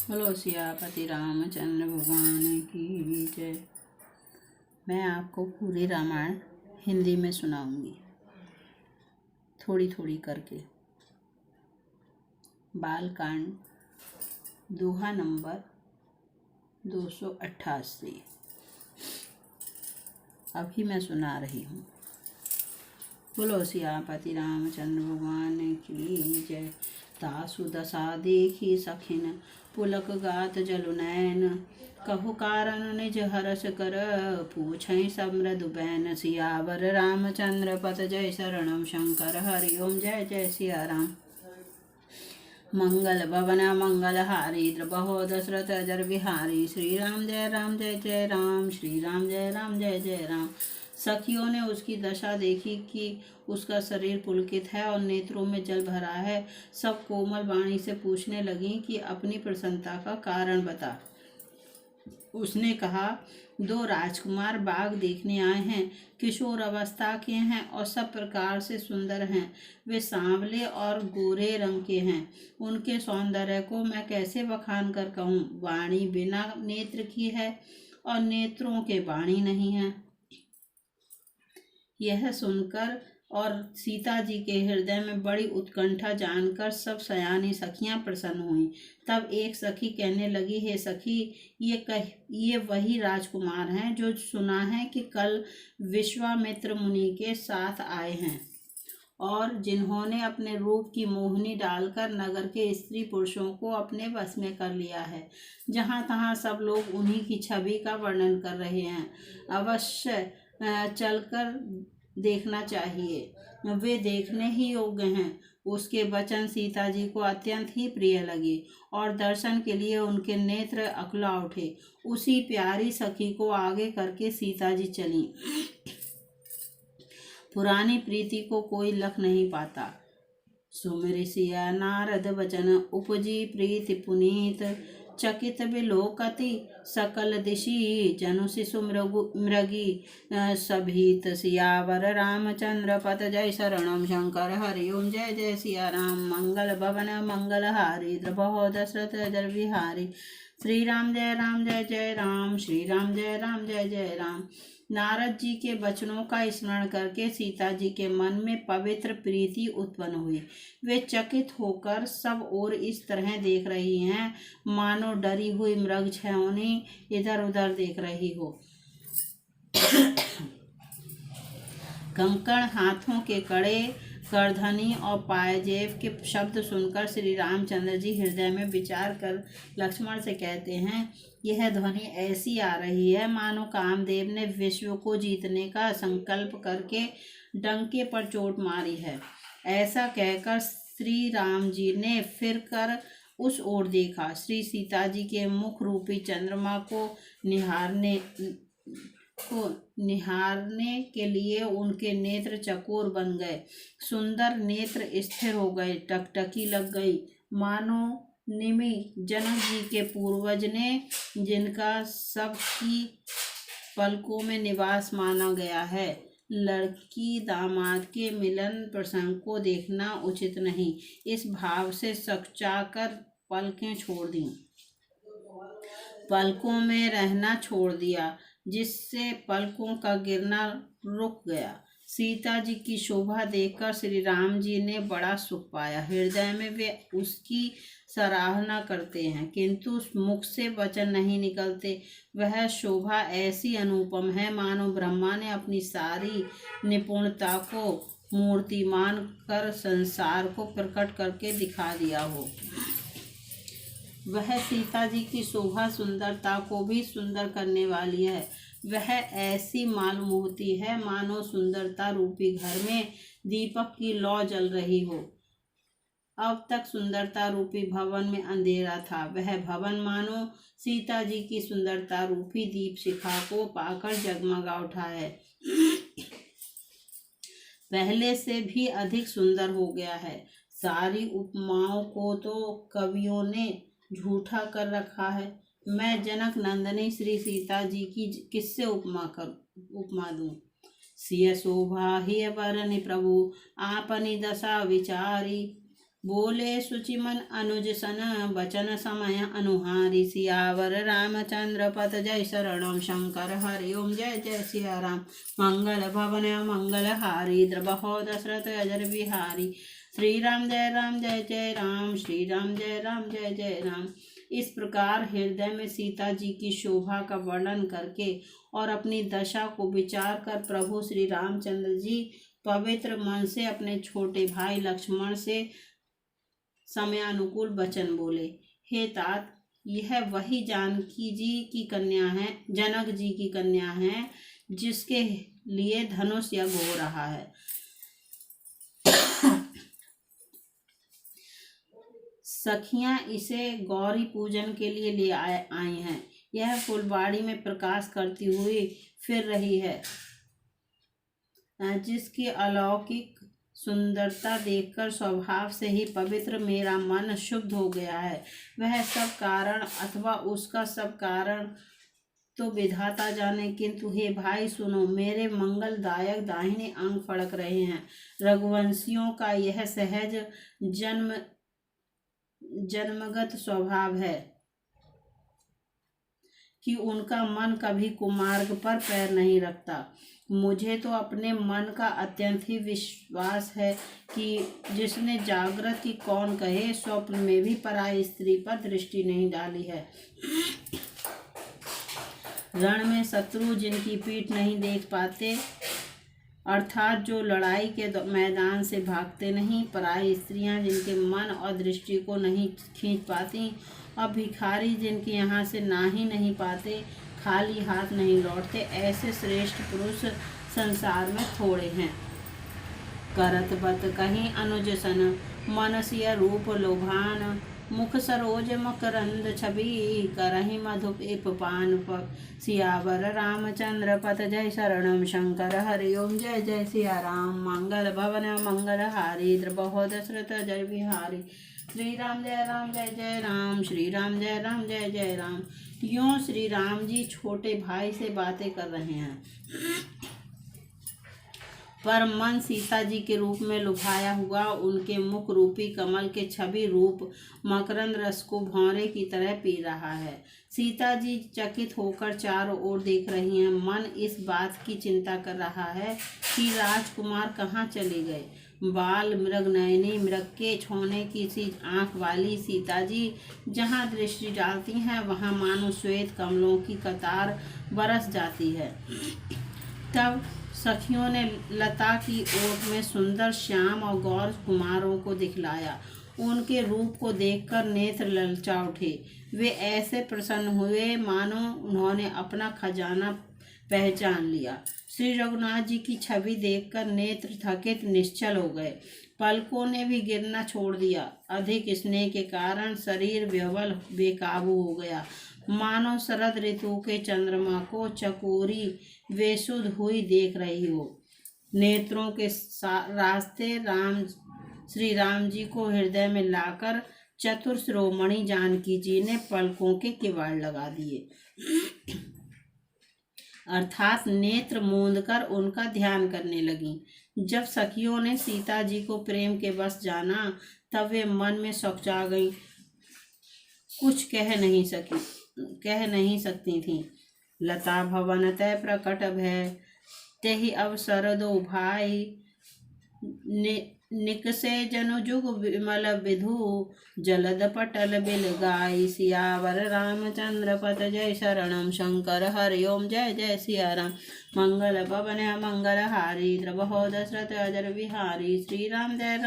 बोलो सियापति रामचंद्र भगवान की जय। मैं आपको पूरी रामायण हिंदी में सुनाऊंगी, थोड़ी थोड़ी करके। बालकांड दोहा नंबर 288 अभी मैं सुना रही हूँ। बोलो सियापति रामचंद्र भगवान की जय। तासु दशा देखी सखिन पुलक गात जलुनैन, कहु कारण निज हरस कर पूछै सब मृदु बैन। सियावर रामचंद्र पत जय शरणम शंकर। हरि ओम जय जय सिया राम। मंगल भवन मंगल हारी द्रबहो दशरथ अजर बिहारी। श्री राम जय जय राम। श्री राम जय जय राम। सखियों ने उसकी दशा देखी कि उसका शरीर पुलकित है और नेत्रों में जल भरा है। सब कोमल वाणी से पूछने लगी कि अपनी प्रसन्नता का कारण बता। उसने कहा, दो राजकुमार बाग देखने आए हैं। किशोर अवस्था के हैं और सब प्रकार से सुंदर हैं। वे सांवले और गोरे रंग के हैं। उनके सौंदर्य को मैं कैसे बखान कर कहूँ। वाणी बिना नेत्र की है और नेत्रों के वाणी नहीं है। यह सुनकर और सीता जी के हृदय में बड़ी उत्कंठा जानकर सब सयानी सखियां प्रसन्न हुईं। तब एक सखी कहने लगी, हे सखी, ये वही राजकुमार हैं जो सुना है कि कल विश्वामित्र मुनि के साथ आए हैं और जिन्होंने अपने रूप की मोहिनी डालकर नगर के स्त्री पुरुषों को अपने वश में कर लिया है। जहाँ तहाँ सब लोग उन्हीं की छवि का वर्णन कर रहे हैं। अवश्य चलकर देखना चाहिए, वे देखने ही योग्य हैं। उसके वचन सीता जी को अत्यंत ही प्रिय लगे और दर्शन के लिए उनके नेत्र अकुला उठे। उसी प्यारी सखी को आगे करके सीता जी चली। पुरानी प्रीति को कोई लख नहीं पाता। सुमिर सिया नारद वचन उपजी प्रीति पुनीत, चकित विलोकति सकल दिशि जनु शिशु मृगी सभीत। सियावर रामचंद्र पत जय शरणम शंकर। हरि ओम जय जय सिया राम। मंगल भवन मंगल हारी द्रबहो दशरथ अजर बिहारी। श्री राम जय जय राम। श्री राम जय जय राम। नारद जी के वचनों का स्मरण करके सीता जी के मन में पवित्र प्रीति उत्पन्न हुई। वे चकित होकर सब ओर इस तरह देख रही हैं मानो डरी हुई मृग छेवनी इधर उधर देख रही हो। कंकण, हाथों के कड़े, करधनी और पायजेब के शब्द सुनकर श्री रामचंद्र जी हृदय में विचार कर लक्ष्मण से कहते हैं, यह ध्वनि ऐसी आ रही है मानो कामदेव ने विश्व को जीतने का संकल्प करके डंके पर चोट मारी है। ऐसा कहकर श्री राम जी ने फिर कर उस ओर देखा। श्री सीता जी के मुख रूपी चंद्रमा को निहारने के लिए उनके नेत्र चकोर बन गए। सुंदर नेत्र स्थिर हो गए, टकटकी लग गई, मानो निमि जनक जी के पूर्वज ने, जिनका सबकी पलकों में निवास माना गया है। लड़की दामाद के मिलन प्रसंग को देखना उचित नहीं, इस भाव से सकचाकर पलकें छोड़ दी, पलकों में रहना छोड़ दिया, जिससे पलकों का गिरना रुक गया। सीता जी की शोभा देखकर श्री राम जी ने बड़ा सुख पाया। हृदय में वे उसकी सराहना करते हैं, किंतु मुख से वचन नहीं निकलते। वह शोभा ऐसी अनुपम है मानो ब्रह्मा ने अपनी सारी निपुणता को मूर्तिमान कर संसार को प्रकट करके दिखा दिया हो। वह सीता जी की शोभा सुंदरता को भी सुंदर करने वाली है। वह ऐसी मालूम होती है मानो सुंदरता रूपी घर में दीपक की लौ जल रही हो। अब तक सुंदरता रूपी भवन में अंधेरा था, वह भवन मानो सीता जी की सुंदरता रूपी दीप शिखा को पाकर जगमगा उठा है। पहले से भी अधिक सुंदर हो गया है। सारी उपमाओं को तो कवियों ने झूठा कर रखा है। मैं जनक नंदनी श्री सीता जी की किससे उपमा दूं। सिय शोभा हिय बरनि प्रभु आपनी दशा विचारी। बोले सुचिमन अनुज सन बचन समय अनुहारी। सियावर रामचंद्र पत जय शरणम शंकर हरि ओम। जय जय सिया राम। मंगल भवन मंगल हारी। द्रबहो दशरथ अजर बिहारी। श्री राम जय जय राम। श्री राम जय जय राम। इस प्रकार हृदय में सीता जी की शोभा का वर्णन करके और अपनी दशा को विचार कर प्रभु श्री रामचंद्र जी पवित्र मन से अपने छोटे भाई लक्ष्मण से समयानुकूल वचन बोले। हे तात, यह वही जानकी जी की कन्या है, जनक जी की कन्या है, जिसके लिए धनुष यज्ञ हो रहा है। सखियां इसे गौरी पूजन के लिए ले आई हैं। यह फुलवाड़ी में प्रकाश करती हुई फिर रही है, जिसकी अलौकिक सुंदरता देखकर स्वभाव से ही पवित्र मेरा मन शुद्ध हो गया है। वह सब कारण अथवा उसका सब कारण तो विधाता जाने, किंतु हे भाई सुनो, मेरे मंगलदायक दाहिने अंग फड़क रहे हैं। रघुवंशियों का यह सहज जन्मगत स्वभाव है कि उनका मन कभी कुमार्ग पर पैर नहीं रखता। मुझे तो अपने मन का अत्यंत ही विश्वास है कि जिसने जागृत की कौन कहे, स्वप्न में भी पराई स्त्री पर दृष्टि नहीं डाली है। रण में शत्रु जिनकी पीठ नहीं देख पाते, अर्थात जो लड़ाई के मैदान से भागते नहीं, पराई स्त्रियां जिनके मन और दृष्टि को नहीं खींच पाती, और भिखारी जिनके यहाँ से ना ही नहीं पाते, खाली हाथ नहीं लौटते, ऐसे श्रेष्ठ पुरुष संसार में थोड़े हैं। करत बत कहीं अनुज सन मनसिय रूप लोभान। मुख सरोज मकरंद छवि करहि मधुप पान पक। सियावर रामचंद्र पत जय शरणम शंकर हरि ओम। जय जय सिया राम। मंगल भवन मंगल हारी। द्रबहो दशरथ जय बिहारी। श्री राम जय जय राम। श्री राम जय जय राम। यूं श्री राम जी छोटे भाई से बातें कर रहे हैं, पर मन सीता जी के रूप में लुभाया हुआ उनके मुख रूपी कमल के छवि रूप मकरंद रस को भौरे की तरह पी रहा है। सीता जी चकित होकर चारों ओर देख रही हैं। मन इस बात की चिंता कर रहा है कि राजकुमार कहाँ चले गए। बाल मृग नयनी, मृग के छौने की सी आँख वाली सीता जी जहाँ दृष्टि डालती हैं, वहाँ मानो श्वेत कमलों की कतार बरस जाती है। तब सखियों ने लता की ओट में सुंदर श्याम और गौर कुमारों को दिखलाया। उनके रूप को देखकर नेत्र ललचा उठे। वे ऐसे प्रसन्न हुए मानो उन्होंने अपना खजाना पहचान लिया। श्री रघुनाथ जी की छवि देखकर नेत्र थकित निश्चल हो गए। पलकों ने भी गिरना छोड़ दिया। अधिक स्नेह के कारण शरीर विह्वल बेकाबू हो गया, मानो शरद ऋतु के चंद्रमा को चकोरी बेसुध हुई देख रही हो। नेत्रों के रास्ते श्री राम जी को हृदय में लाकर चतुर शिरोमणि जानकी जी ने पलकों के किवाड़ लगा दिए, अर्थात नेत्र मूंद कर उनका ध्यान करने लगी। जब सखियों ने सीता जी को प्रेम के बस जाना, तब वे मन में सौचा गई, कुछ कह नहीं सकती थीं। लता भवन तय प्रकट भय, तेहि अवसर दो भाई। निकसे जनु जुग विमल विधु, जलद पटल बिल गाई। सियावर रामचंद्र पत जय शरणम शंकर हरि ओम। जय जय सिया राम। मंगल भवन मंगल हारी। द्रबहो दशरथ अजर बिहारी। श्री राम जय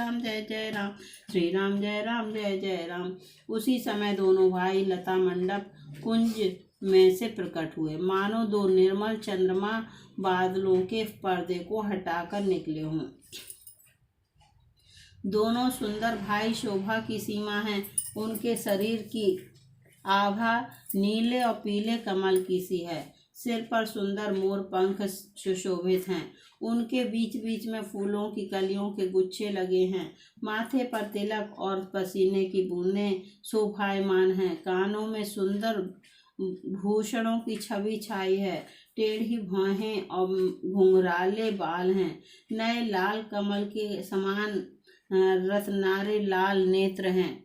जय राम। श्री राम जय जय राम। उसी समय दोनों भाई लता मंडप कुंज में से प्रकट हुए, मानो दो निर्मल चंद्रमा बादलों के पर्दे को हटाकर निकले हों। दोनों सुंदर भाई शोभा की सीमा हैं। उनके शरीर की आभा नीले और पीले कमल की सी है। सिर पर सुंदर मोर पंख सुशोभित हैं। उनके बीच बीच में फूलों की कलियों के गुच्छे लगे हैं। माथे पर तिलक और पसीने की बूंदें शोभायमान हैं। कानों में सुंदर भूषणों की छवि छाई है। टेढ़ी भौहें और घुंघराले बाल हैं। नए लाल कमल के समान रत्नारे लाल नेत्र हैं,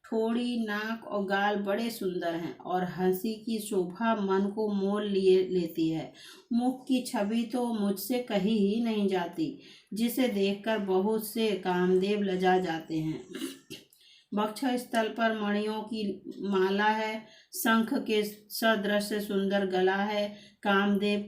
थोड़ी नाक और गाल बड़े सुंदर हैं और हंसी की शोभा मन को मोल लिए लेती है। मुख की छवि तो मुझसे कही ही नहीं जाती, जिसे देखकर बहुत से कामदेव लजा जाते हैं। वक्ष स्थल पर मणियों की माला है, शंख के सदृश सुंदर गला है, कामदेव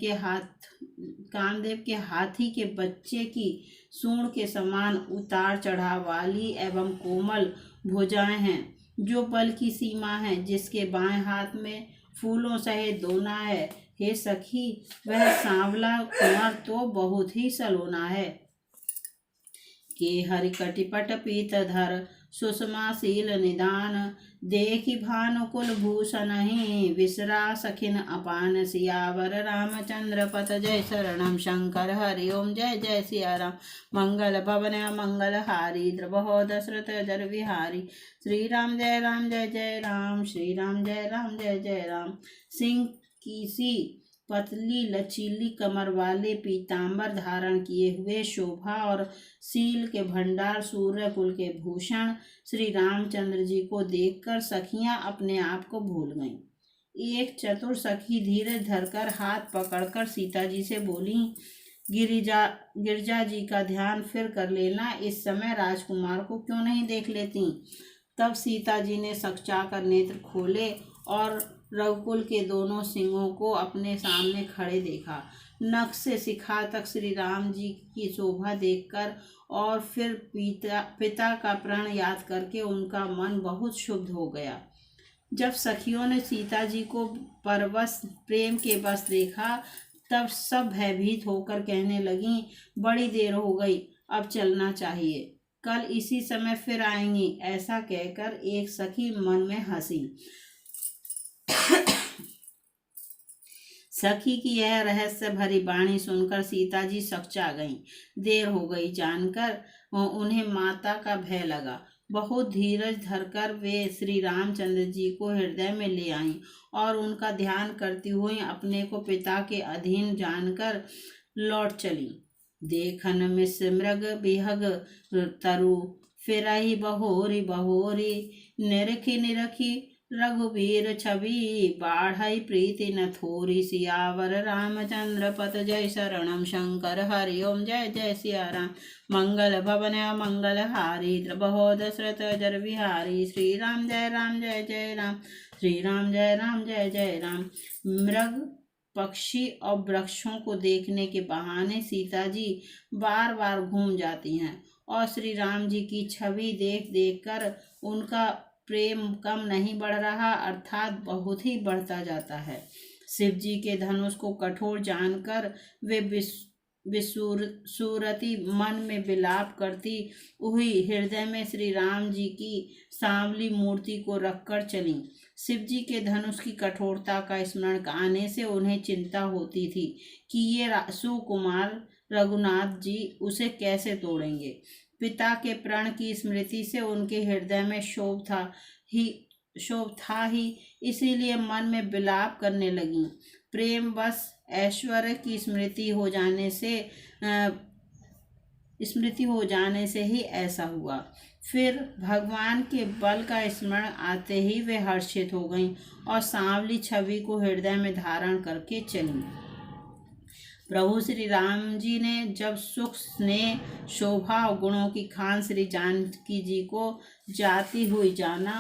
के हाथी के बच्चे की सूंड के समान उतार चढ़ाव वाली एवं कोमल भुजाएं हैं, जो बल की सीमा है, जिसके बाएं हाथ में फूलों सहित दोना है। हे सखी, वह सांवला कुंवर तो बहुत ही सलोना है। के हरि कटिपट पीतधर सुषमाशील निदान, देखि भानुकुल भूषण ही विसरा सखिन अपान। सियावर रामचंद्र पत जय शरणम शंकर हरि ओम जय जय सिया राम। मंगल भवन मंगल हारी द्रवहो दशरथ जर विहारी। श्री राम जय जय राम, श्री राम जय जय राम। सिंह की सी पतली लचीली कमर वाले पीतांबर धारण किए हुए शोभा और सील के भंडार सूर्य कुल के भूषण श्री रामचंद्र जी को देखकर सखियां अपने आप को भूल गईं। एक चतुर सखी धीरज धरकर हाथ पकड़कर सीता जी से बोली, गिरजा जी का ध्यान फिर कर लेना, इस समय राजकुमार को क्यों नहीं देख लेती। तब सीता जी ने सकचाकर नेत्र खोले और रघुकुल के दोनों सिंहों को अपने सामने खड़े देखा। नख से शिखा तक श्री राम जी की शोभा देखकर और फिर पिता का प्रण याद करके उनका मन बहुत शुद्ध हो गया। जब सखियों ने सीता जी को परवश प्रेम के बस देखा, तब सब भयभीत होकर कहने लगीं, बड़ी देर हो गई, अब चलना चाहिए, कल इसी समय फिर आएंगी। ऐसा कहकर एक सखी मन में हंसी। सखी की यह रहस्य भरी वाणी सुनकर सीता जी सकचा गईं। देर हो गई जानकर उन्हें माता का भय लगा। बहुत धीरज धरकर वे श्री रामचंद्र जी को हृदय में ले आईं और उनका ध्यान करती हुई अपने को पिता के अधीन जानकर लौट चली। देखन मिस मृग बिहग तरु, फिरहि बहोरी बहोरी, निरखी निरखी रघुवीर छवि, बाढ़ई प्रीति न थोरी। सियावर रामचंद्र पत जय शरणम शंकर हरि ओम जय जय सिया राम। मंगल भवन मंगल हारी द्रवहो दशरथ जर विहारी। श्री राम जय जय राम, श्री राम जय जय राम। मृग पक्षी और वृक्षों को देखने के बहाने सीता जी बार बार घूम जाती हैं और श्री राम जी की छवि देख देख कर उनका प्रेम कम नहीं बढ़ रहा, अर्थात बहुत ही बढ़ता जाता है। शिव जी के धनुष को कठोर जानकर वे सूरती मन में विलाप करती हुई हृदय में श्री राम जी की सांवली मूर्ति को रखकर चली। शिव जी के धनुष की कठोरता का स्मरण आने से उन्हें चिंता होती थी कि ये सुकुमार रघुनाथ जी उसे कैसे तोड़ेंगे। पिता के प्रण की स्मृति से उनके हृदय में शोभ था ही, इसीलिए मन में विलाप करने लगी। प्रेम बस ऐश्वर्य की स्मृति हो जाने से ही ऐसा हुआ। फिर भगवान के बल का स्मरण आते ही वे हर्षित हो गईं और सांवली छवि को हृदय में धारण करके चलीं। प्रभु श्री राम जी ने जब सुख स्नेह शोभा और गुणों की खान श्री जानकी जी को जाती हुई जाना,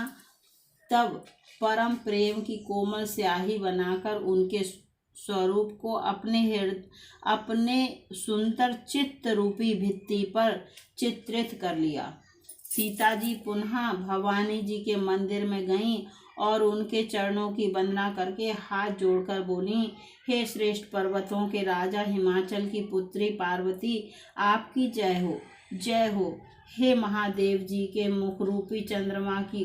तब परम प्रेम की कोमल स्याही बनाकर उनके स्वरूप को अपने सुंदर चित्त रूपी भित्ति पर चित्रित कर लिया। सीता जी पुनः भवानी जी के मंदिर में गईं और उनके चरणों की वंदना करके हाथ जोड़कर बोली, हे श्रेष्ठ पर्वतों के राजा हिमाचल की पुत्री पार्वती, आपकी जय हो जय हो। हे महादेव जी के मुख रूपी चंद्रमा की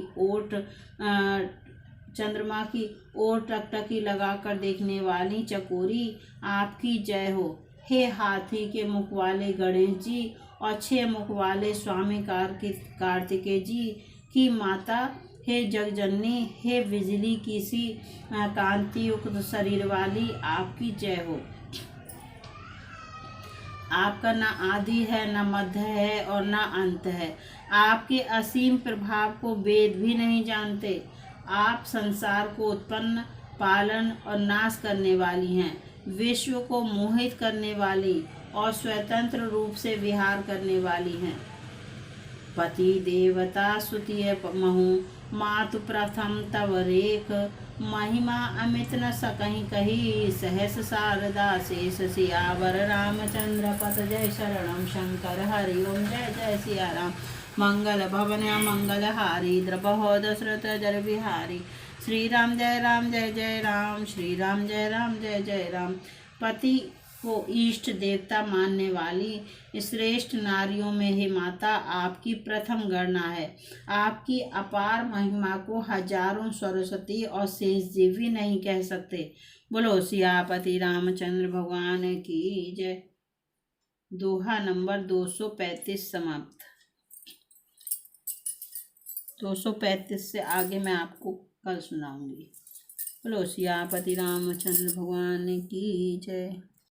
ओर टकटकी लगाकर देखने वाली चकोरी, आपकी जय हो। हे हाथी के मुख वाले गणेश जी और 6 मुख वाले स्वामी कार्तिकेय जी की माता, हे जगजननी, हे बिजली की सी कांति युक्त शरीर वाली, आपकी जय हो। आपका न आदि है, न मध्य है और न अंत है। आपके असीम प्रभाव को वेद भी नहीं जानते। आप संसार को उत्पन्न, पालन और नाश करने वाली हैं, विश्व को मोहित करने वाली और स्वतंत्र रूप से विहार करने वाली हैं। पति देवता सुतिय महु, मातु प्रथम तव रेख, महिमा अमित न सकहीं कही, सहस शारदा शेष सियावर रामचंद्र पत जय शरणम शंकर हरि ओम जय जय सिया राम। मंगल भवन मंगल हारी, द्रपहो दशरथ जर बिहारी। श्री राम जय जय राम, श्री राम जय जय राम। पति को इष्ट देवता मानने वाली श्रेष्ठ नारियों में हे माता आपकी प्रथम गणना है। आपकी अपार महिमा को हजारों सरस्वती और शेष जी भी नहीं कह सकते। बोलो सियापति रामचंद्र भगवान की जय। दोहा नंबर 235 समाप्त। 235 से आगे मैं आपको कल सुनाऊंगी। बोलो सियापति रामचंद्र भगवान की जय।